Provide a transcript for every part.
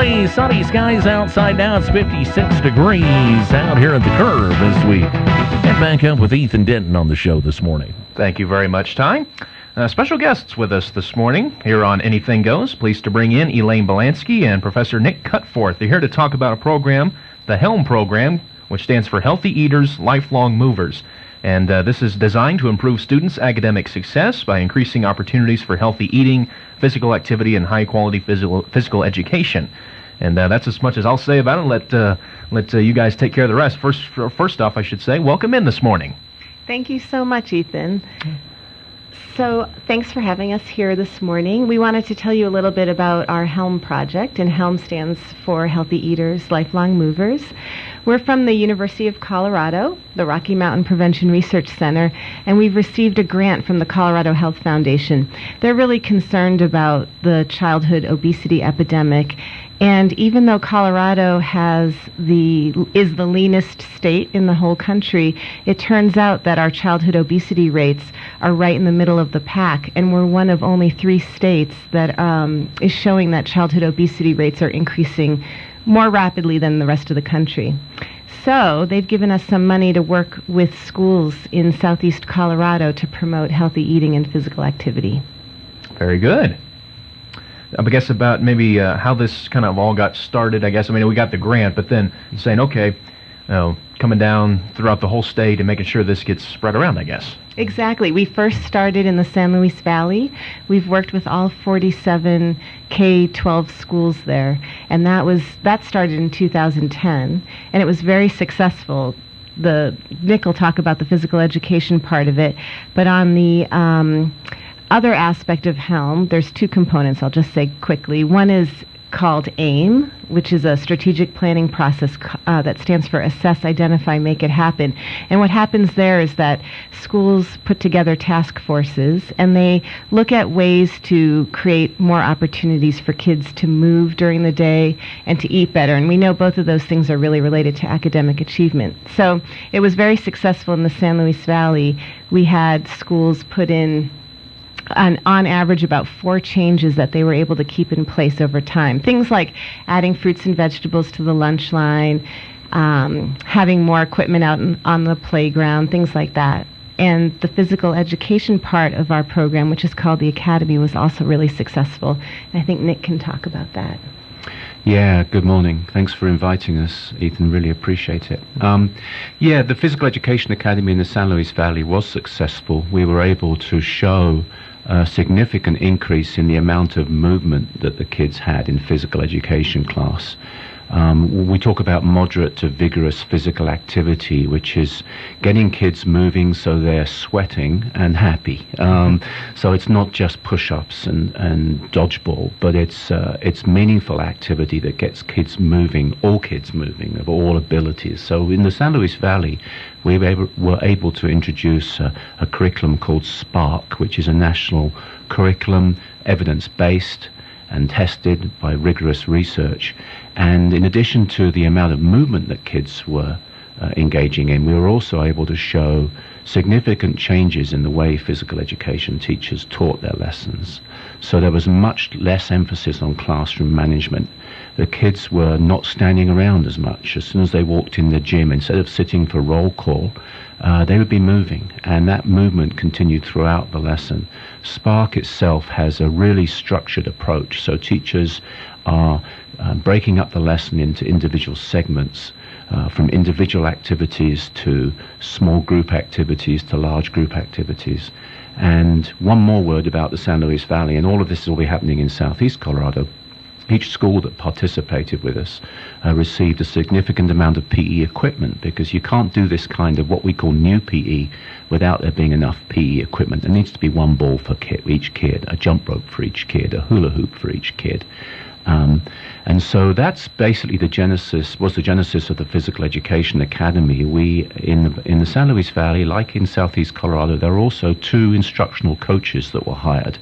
Partly sunny skies outside now. It's 56 degrees out here at the curve as we head back up with Ethan Denton on the show this morning. Thank you very much, Ty. Special guests with us this morning here on Anything Goes. Pleased to bring in Elaine Belansky and Professor Nick Cutforth. They're here to talk about a program, the HELM program, which stands for Healthy Eaters, Lifelong Movers. And this is designed to improve students' academic success by increasing opportunities for healthy eating, physical activity, and high-quality physical education. And that's as much as I'll say about it. Let you guys take care of the rest. First off, I should say, welcome in this morning. Thank you so much, Ethan. So thanks for having us here this morning. We wanted to tell you a little bit about our HELM project, and HELM stands for Healthy Eaters, Lifelong Movers. We're from the University of Colorado, the Rocky Mountain Prevention Research Center, and we've received a grant from the Colorado Health Foundation. They're really concerned about the childhood obesity epidemic, and even though Colorado is the leanest state in the whole country, it turns out that our childhood obesity rates are right in the middle of the pack, and we're one of only 3 states that is showing that childhood obesity rates are increasing more rapidly than the rest of the country. So they've given us some money to work with schools in southeast Colorado to promote healthy eating and physical activity. Very good. I guess about maybe how this kind of all got started, I guess. I mean, we got the grant, but then saying, okay, coming down throughout the whole state and making sure this gets spread around, I guess. Exactly. We first started in the San Luis Valley. We've worked with all 47 K-12 schools there, and that started in 2010, and it was very successful. Nick will talk about the physical education part of it, but on the other aspect of HELM, there's 2 components I'll just say quickly. One is called AIM, which is a strategic planning process that stands for Assess, Identify, Make It Happen. And what happens there is that schools put together task forces, and they look at ways to create more opportunities for kids to move during the day and to eat better. And we know both of those things are really related to academic achievement. So it was very successful in the San Luis Valley. We had schools put in on average about 4 changes that they were able to keep in place over time. Things like adding fruits and vegetables to the lunch line, having more equipment out on the playground, things like that. And the physical education part of our program, which is called the Academy, was also really successful. And I think Nick can talk about that. Yeah, good morning. Thanks for inviting us, Ethan. Really appreciate it. The Physical Education Academy in the San Luis Valley was successful. We were able to show a significant increase in the amount of movement that the kids had in physical education class. We talk about moderate to vigorous physical activity, which is getting kids moving so they're sweating and happy. So it's not just push-ups and dodgeball, but it's meaningful activity that gets kids moving, all kids moving, of all abilities. So in the San Luis Valley, we were able to introduce a curriculum called SPARK, which is a national curriculum, evidence-based and tested by rigorous research. And in addition to the amount of movement that kids were engaging in, we were also able to show significant changes in the way physical education teachers taught their lessons. So there was much less emphasis on classroom management. The kids were not standing around as much. As soon as they walked in the gym, instead of sitting for roll call, they would be moving, and that movement continued throughout the lesson. Spark itself has a really structured approach, so teachers are breaking up the lesson into individual segments, from individual activities to small group activities to large group activities. And one more word about the San Luis Valley, and all of this will be happening in southeast Colorado. Each school that participated with us received a significant amount of PE equipment, because you can't do this kind of what we call new PE without there being enough PE equipment. There needs to be one ball for each kid, a jump rope for each kid, a hula hoop for each kid. And so that's basically the genesis of the Physical Education Academy. We, in the San Luis Valley, like in southeast Colorado, there are also 2 instructional coaches that were hired.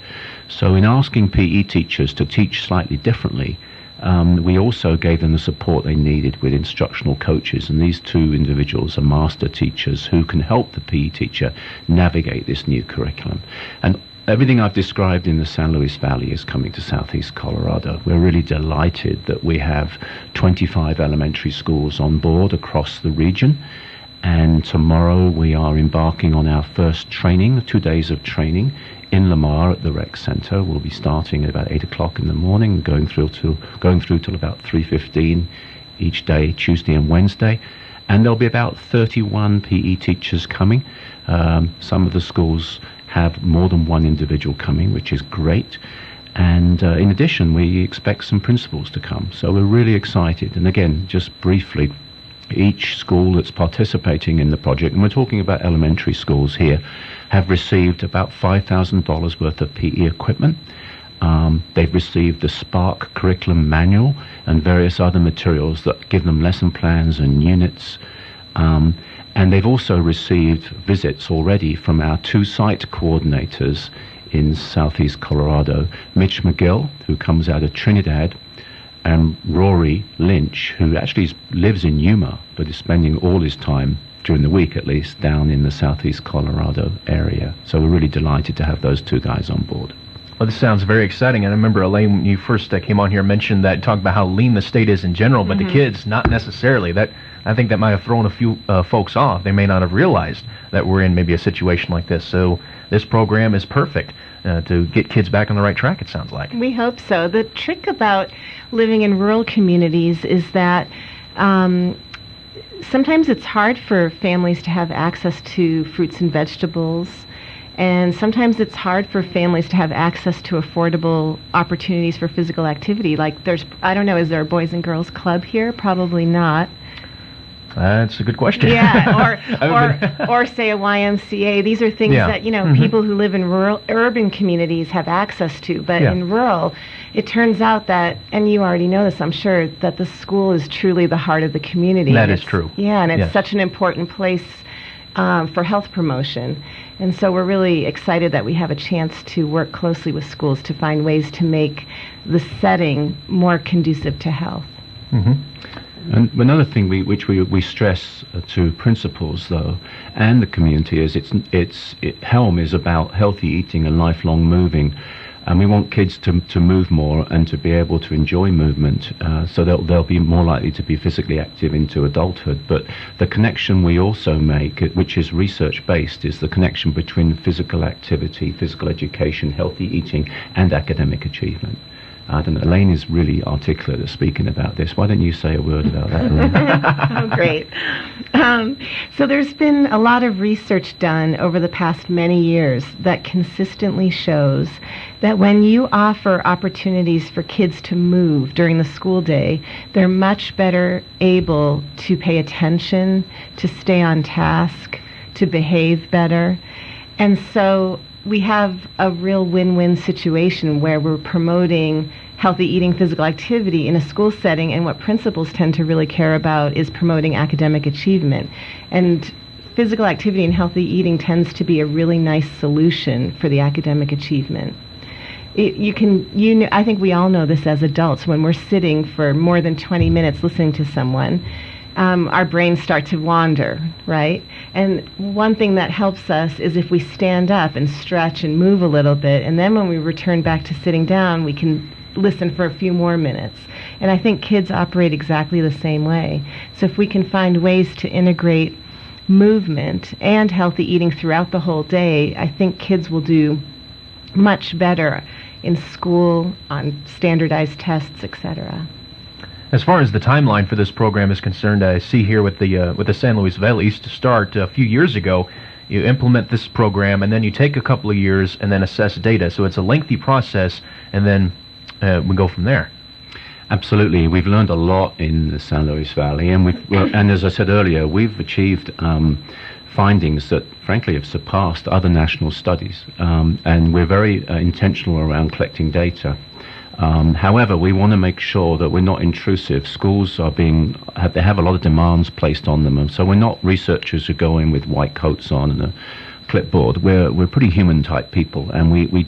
So in asking PE teachers to teach slightly differently, we also gave them the support they needed with instructional coaches, and these 2 individuals are master teachers who can help the PE teacher navigate this new curriculum. And everything I've described in the San Luis Valley is coming to southeast Colorado. We're really delighted that we have 25 elementary schools on board across the region. And tomorrow we are embarking on our first training, 2 days of training in Lamar at the Rec Center. We'll be starting at about 8 o'clock in the morning, going through till about 3:15 each day, Tuesday and Wednesday. And there'll be about 31 PE teachers coming. Some of the schools have more than one individual coming, which is great. And in addition, we expect some principals to come. So we're really excited. And again, just briefly, each school that's participating in the project, and we're talking about elementary schools here, have received about $5,000 worth of PE equipment. They've received the Spark curriculum manual and various other materials that give them lesson plans and units. And they've also received visits already from our 2 site coordinators in southeast Colorado, Mitch McGill, who comes out of Trinidad, and Rory Lynch, who actually lives in Yuma, but is spending all his time, during the week at least, down in the southeast Colorado area. So we're really delighted to have those 2 guys on board. Well, this sounds very exciting. And I remember, Elaine, when you first came on here, mentioned that, talked about how lean the state is in general, but the kids, not necessarily. That I think that might have thrown a few folks off. They may not have realized that we're in maybe a situation like this. So this program is perfect to get kids back on the right track, it sounds like. We hope so. The trick about living in rural communities is that sometimes it's hard for families to have access to fruits and vegetables, and sometimes it's hard for families to have access to affordable opportunities for physical activity. Like I don't know, is there a Boys and Girls Club here? Probably not. That's a good question. Yeah, or say a YMCA. These are things that, people who live in urban communities have access to. But in rural, it turns out that, and you already know this, I'm sure, that the school is truly the heart of the community. That is true. Yeah, and it's such an important place for health promotion. And so we're really excited that we have a chance to work closely with schools to find ways to make the setting more conducive to health. Mm-hmm. And another thing which we stress to principals, though, and the community is HELM is about healthy eating and lifelong moving. And we want kids to move more and to be able to enjoy movement, so they'll be more likely to be physically active into adulthood. But the connection we also make, which is research-based, is the connection between physical activity, physical education, healthy eating, and academic achievement. I don't know, Elaine is really articulate at speaking about this. Why don't you say a word about that, Elaine? Oh, great. So there's been a lot of research done over the past many years that consistently shows that when you offer opportunities for kids to move during the school day, they're much better able to pay attention, to stay on task, to behave better. And so we have a real win-win situation where we're promoting healthy eating, physical activity in a school setting, and what principals tend to really care about is promoting academic achievement. And physical activity and healthy eating tends to be a really nice solution for the academic achievement. I think we all know this as adults. When we're sitting for more than 20 minutes listening to someone, our brains start to wander, right? And one thing that helps us is if we stand up and stretch and move a little bit, and then when we return back to sitting down, we can listen for a few more minutes. And I think kids operate exactly the same way. So if we can find ways to integrate movement and healthy eating throughout the whole day, I think kids will do much better in school, on standardized tests, etc. As far as the timeline for this program is concerned, I see here with the San Luis Valley to start a few years ago. You implement this program, and then you take a couple of years and then assess data. So it's a lengthy process, and then we go from there. Absolutely. We've learned a lot in the San Luis Valley, and and as I said earlier, we've achieved findings that, frankly, have surpassed other national studies, and we're very intentional around collecting data. However, we want to make sure that we're not intrusive. Schools they have a lot of demands placed on them, and so we're not researchers who go in with white coats on and a clipboard. We're pretty human type people, and we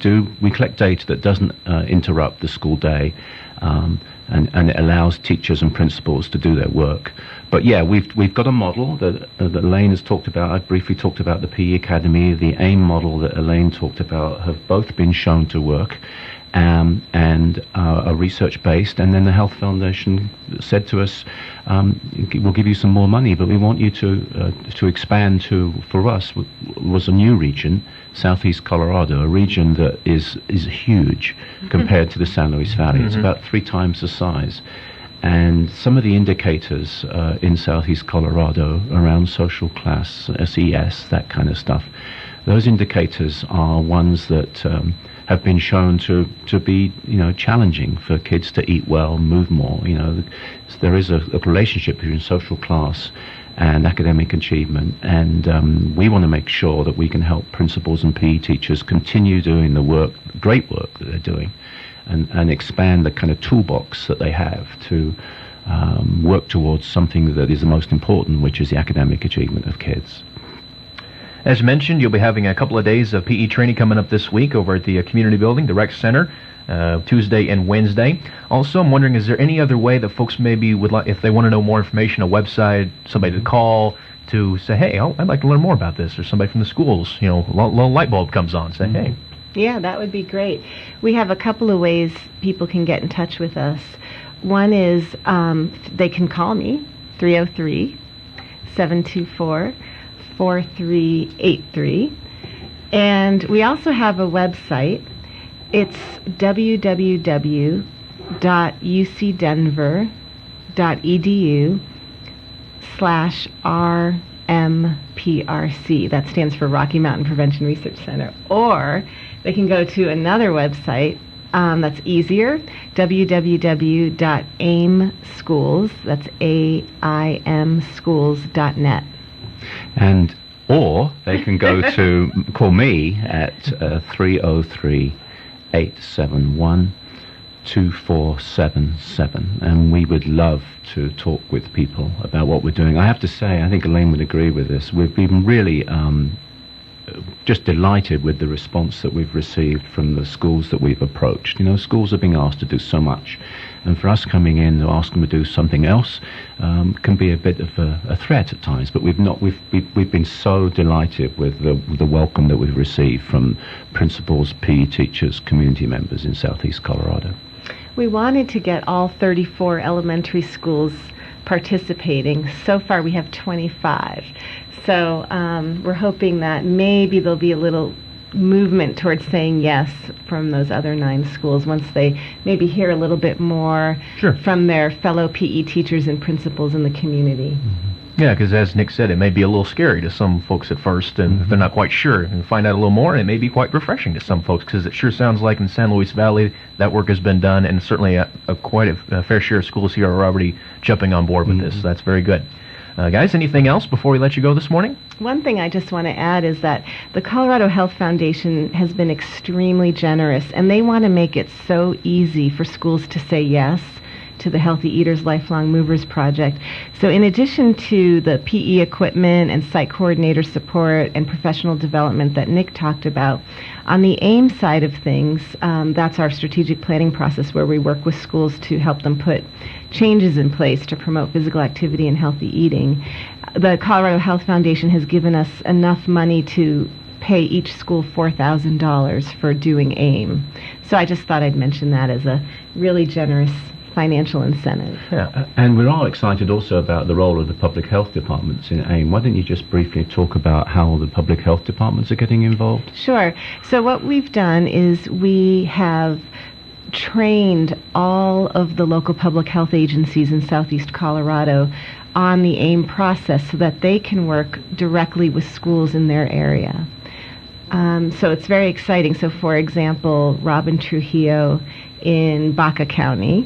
collect data that doesn't interrupt the school day, and it allows teachers and principals to do their work. But yeah, we've got a model that Elaine has talked about. I briefly talked about the PE Academy. The AIM model that Elaine talked about have both been shown to work, and are research based. And then the Health Foundation said to us, "We'll give you some more money, but we want you to expand to, for us, was a new region, Southeast Colorado, a region that is huge compared to the San Luis Valley. It's about 3 times the size." And some of the indicators in Southeast Colorado around social class, SES, that kind of stuff, those indicators are ones that have been shown to be, challenging for kids to eat well, move more. There is a relationship between social class and academic achievement, and we want to make sure that we can help principals and PE teachers continue doing the great work that they're doing, and expand the kind of toolbox that they have to work towards something that is the most important, which is the academic achievement of kids. As mentioned, you'll be having a couple of days of PE training coming up this week over at the community building, the rec center, Tuesday and Wednesday. Also, I'm wondering, is there any other way that folks maybe would like, if they want to know more information, a website, somebody to call to say, hey, I'd like to learn more about this, or somebody from the schools, little light bulb comes on, say, hey. Yeah, that would be great. We have a couple of ways people can get in touch with us. One is they can call me, 303-724-4383. And we also have a website. It's www.ucdenver.edu/RMPRC. That stands for Rocky Mountain Prevention Research Center. Or they can go to another website that's easier, www.aimschools, that's AIMschools.net. Or they can go to call me at 303-871-2477, and we would love to talk with people about what we're doing. I have to say, I think Elaine would agree with this. We've been really just delighted with the response that we've received from the schools that we've approached. Schools are being asked to do so much, and for us coming in to ask them to do something else can be a bit of a threat at times. But we've been so delighted with the welcome that we've received from principals, PE teachers, community members in Southeast Colorado. We wanted to get all 34 elementary schools participating. So far we have 25. So we're hoping that maybe there'll be a little movement towards saying yes from those other 9 schools once they maybe hear a little bit more from their fellow PE teachers and principals in the community. Yeah, because as Nick said, it may be a little scary to some folks at first, and if they're not quite sure, and find out a little more, and it may be quite refreshing to some folks, because it sure sounds like in San Luis Valley that work has been done, and certainly quite a fair share of schools here are already jumping on board with this. So that's very good. Guys, anything else before we let you go this morning? One thing I just want to add is that the Colorado Health Foundation has been extremely generous, and they want to make it so easy for schools to say yes to the Healthy Eaters Lifelong Movers project. So in addition to the PE equipment and site coordinator support and professional development that Nick talked about, on the AIM side of things, that's our strategic planning process where we work with schools to help them put changes in place to promote physical activity and healthy eating. The Colorado Health Foundation has given us enough money to pay each school $4,000 for doing AIM. So I just thought I'd mention that as a really generous financial incentive. Yeah, and we're all excited also about the role of the public health departments in AIM. Why don't you just briefly talk about how the public health departments are getting involved? Sure. So what we've done is we have trained all of the local public health agencies in Southeast Colorado on the AIM process so that they can work directly with schools in their area. So it's very exciting. So for example, Robin Trujillo in Baca County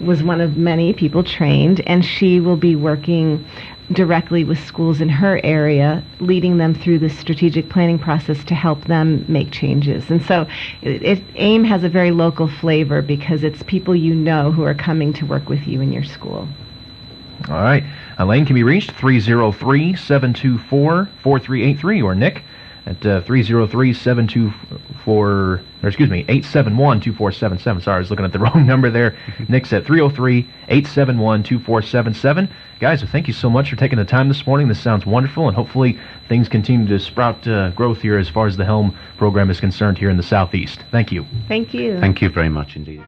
was one of many people trained, and she will be working directly with schools in her area, leading them through the strategic planning process to help them make changes. And so AIM has a very local flavor because it's people who are coming to work with you in your school. All right. Elaine can be reached 303-724-4383, or Nick at 871-2477. Sorry, I was looking at the wrong number there. Nick's at 303-871-2477. Guys, thank you so much for taking the time this morning. This sounds wonderful, and hopefully things continue to sprout growth here as far as the HELM program is concerned here in the Southeast. Thank you. Thank you. Thank you very much indeed.